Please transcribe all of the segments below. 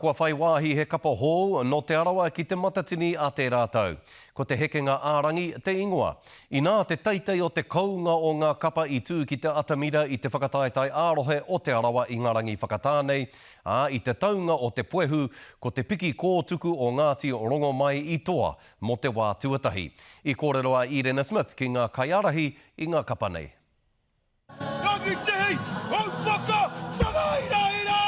kua whai wāhi he kapa hou no te arawa ki te matatini a te rātau. Ko te hekenga ārangi te ingoa. I nā te teitei o te kounga o ngā kapa i tū ki te atamira i te whakataetai ārohe o te arawa i Ngarangi Whakatānei, i te taunga o te puehu ko te piki kōtuku o Ngāti Rongo mai i toa mo te wā tuatahi. I kōreroa Irena Smith ki ngā kaiarahi i ngā kapa nei. Rangi tehi, haupaka, whakairaira!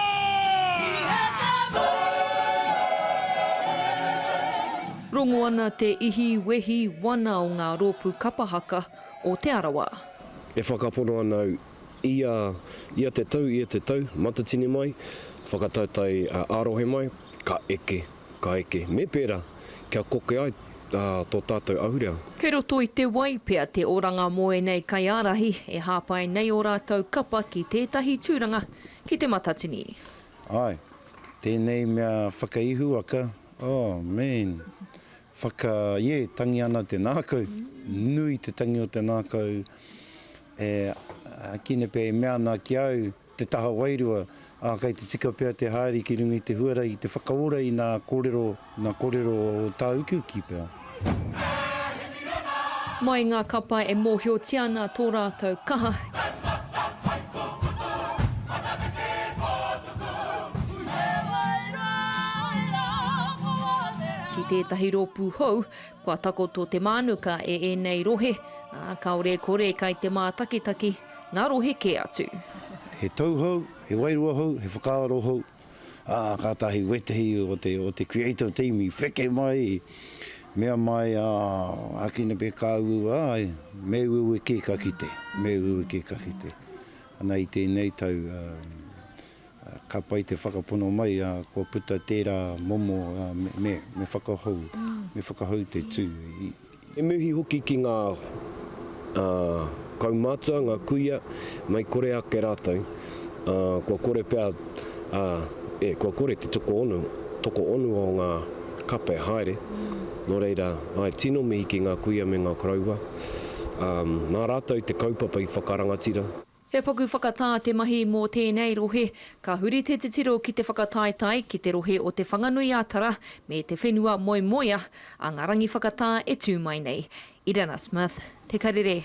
Rongo ana te ihi wehi wana o ngā rōpu kapahaka o te arawa. E whakapono anau ia te tau, matatini mai, whakatautai ārohe mai, ka eke. Me pērā, kia koke ai tō tātou ahurea. Kei roto i te waipea te oranga moe nei kaiarahi e hāpai nei o rātou kapa ki tētahi tūranga ki te matatini. Ai, tēnei mea whakaihu aka. Oh, man. Tangi ana te nākau. Nui te tangi o te nākau. Kine pē mea nā ki au te taha wairua. Kei te tika pēr te haere ki rungi te huara i te whakaora i nā kōrero o tā ukiuki pēr. Mai ngā kapa e mōhio tiana tō rātou kaha. Ki tētahi rōpū hou, kua takoto te mānuka e nei rohe, kaore kore kai te mātakitaki, ngā rohe ke atu. He tau hou, he wairua hou, he whakaaro hou. Kātahi wetehi o te creative team i wheke mai, mea mai akina pe kāua, me ue ke kakite. Ana i tēnei tau, ka pai te whakapono mai, kua puta tērā momo me whakahau te tū. E muhi hoki ki ngā kaumātua, ngā kuia, mai kore ake rātou. Kua kore pēr, kua kore te toko onu o ngā kapa e haere. Nō reira, tino mihi ki ngā kuia me ngā karaua. Nā rātou te kaupapa i whakarangatira. He paku whakatā te mahi mō tēnei rohe, ka huri te titiro ki te whakataetai ki te rohe o te whanganui ātara me te whenua moimoia, a Ngarangi Whakatā e tū mai nei. Irena Smith, Te Karere.